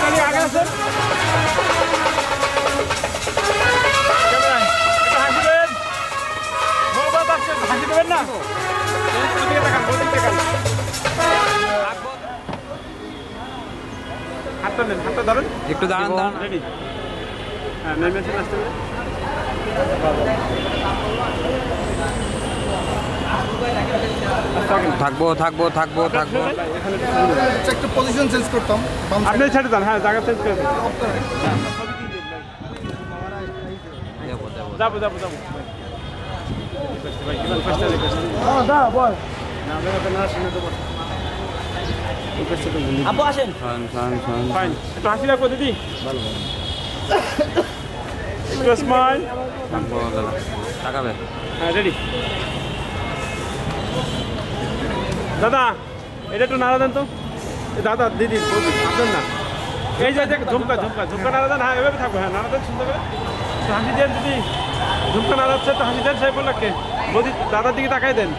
আগে আছেন হাসি দেবেন হাসি দেবেন না হাতটা নেন হাতটা ধরেন একটু দাঁড়ান দাঁড়ান রেডি হ্যাঁ নেমেছেন আসতে হবে থাকবো থাকবো থাকবো থাকবো একটু পজিশন চেঞ্জ করতাম আপনি ছেড়ে দেন হ্যাঁ জায়গা চেঞ্জ করে দেন যাবো যাবো যাবো আপু আসেন ফাইন একটু হাসি রাখবো দিদি একটু স্মাইল থাকবো দাদা তাকাবে হ্যাঁ রেডি দাদা এটা একটু নাড়া দেন তো দাদা দিদি আপনার না এই যে ঝুমকা ঝুমকা ঝুমকা নাড়া দেন হ্যাঁ এভাবে থাকবো হ্যাঁ নাড়া দেন সুন্দর করে হাসি দেন দিদি ঝুমকা নাড়াচ্ছে তো হাসি দেন সাহেবুল্লাহকে মোদি দাদার দিকে তাকাই দেন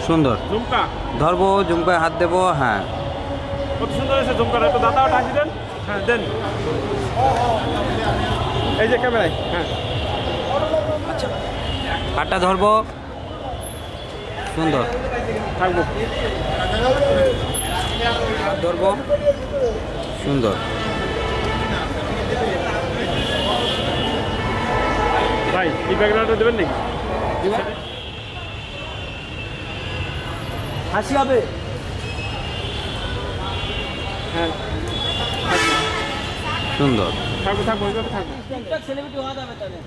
সুন্দর ঝুমকা ধরবো ঝুমকায় হাত দেবো হ্যাঁ কত সুন্দর হয়েছে ঝুমকাটা একটু দাদা ওটা হাসি দেন হ্যাঁ দেন এই যে ক্যামেরায় হ্যাঁ আচ্ছা হাতটা ধরবো সুন্দর থাকবো হাত ধরবো সুন্দর ভাই এই ব্যাকগ্রাউন্ডটা দেবেন নাকি হাসি হবে হ্যাঁ সুন্দর থাকবো থাকবো ওইভাবে থাকবো টিকটক সেলিব্রিটি হওয়া যাবে তাহলে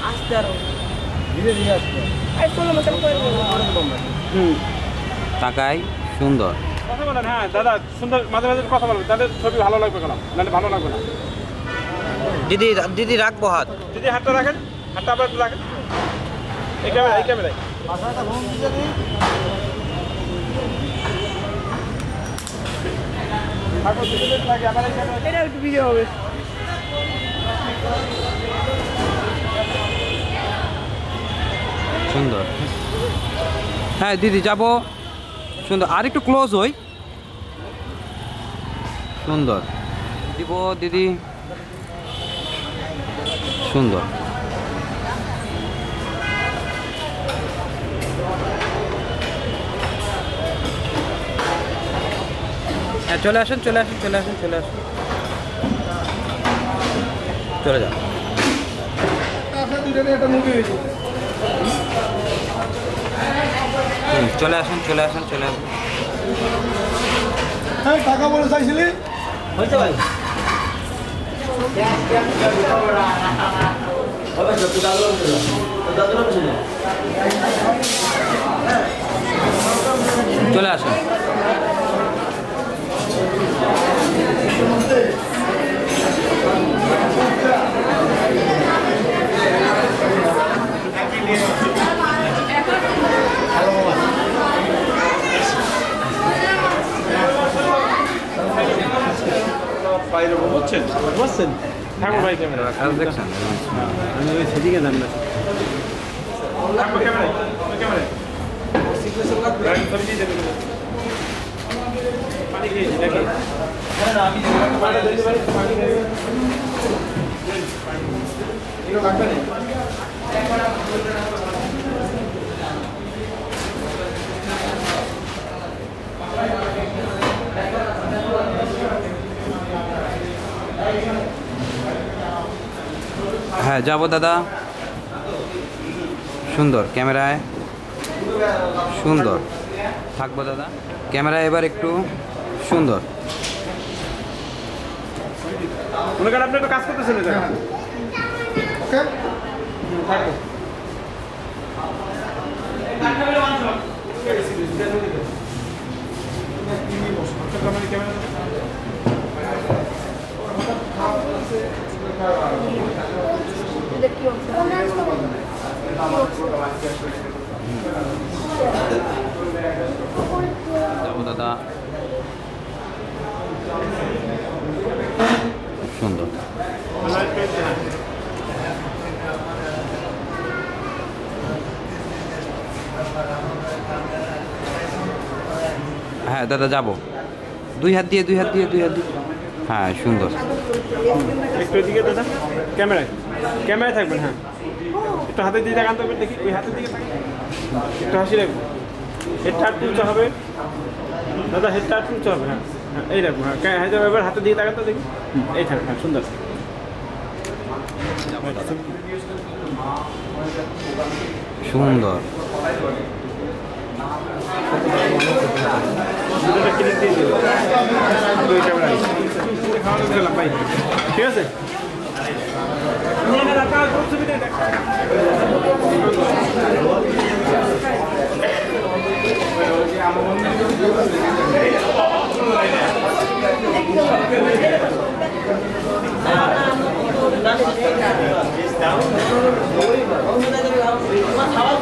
আসতে আরো ধীরে ধীরে আসতে তাকাই সুন্দর কথা বলেন হ্যাঁ দাদা সুন্দর মাঝে মাঝে কথা বলবেন তাহলে ছবি ভালো লাগবে গেলাম নাহলে ভালো লাগবে না দিদি দিদি রাখবো হাত দিদি হাতটা রাখেন হাতটা আবার একটু রাখেন এই ক্যামেরা এই ক্যামেরায় এটা একটু ভিডিও হবে সুন্দর হ্যাঁ দিদি যাবো সুন্দর আর একটু ক্লোজ হই সুন্দর দিব দিদি সুন্দর হ্যাঁ চলে আসুন চলে আসুন চলে আসুন চলে আসুন চলে যান একটা মুভি হয়েছে চলে আসুন চলে আসুন চলে আসুন হ্যাঁ টাকা বলে চাইছিলি হয়েছে ভাই চলে আসুন বাইরে বুঝছেন বুঝছেন থাকবো ভাই ক্যামেরা দেখছেন আমি ওই সেদিকে যান না থাকবো ক্যামেরায় ক্যামেরায় পানি খেয়েছি নাকি হ্যাঁ যাবো দাদা সুন্দর ক্যামেরায় সুন্দর থাকবো দাদা ক্যামেরায় এবার একটু সুন্দর মনে করেন আপনি একটু কাজ করতেছেন ওকে থাকবো যাবো দাদা সুন্দর হ্যাঁ দাদা যাব, দুই হাত দিয়ে, দুই হাত দিয়ে, দুই হাত দিয়ে। হ্যাঁ সুন্দর। একটু এদিকে দাদা, ক্যামেরায় ক্যামেরায় থাকবেন। হ্যাঁ একটু হাতের দিকে তাকান তো, দেখি ওই হাতের দিকে তাকান, একটু হাসি রাখবেন। হেডটা একটু উঁচু হবে দাদা, হেডটা একটু উঁচু হবে। হ্যাঁ হ্যাঁ এই রাখবো। হ্যাঁ এবার হাতের দিকে তাকান তো দেখি, এই থাক। হ্যাঁ সুন্দর। সুন্দর। দুটোটা ক্লিক দিয়ে দিল, দুই ক্যামেরা খাওয়ানো গেলাম ভাই, ঠিক আছে। খাবার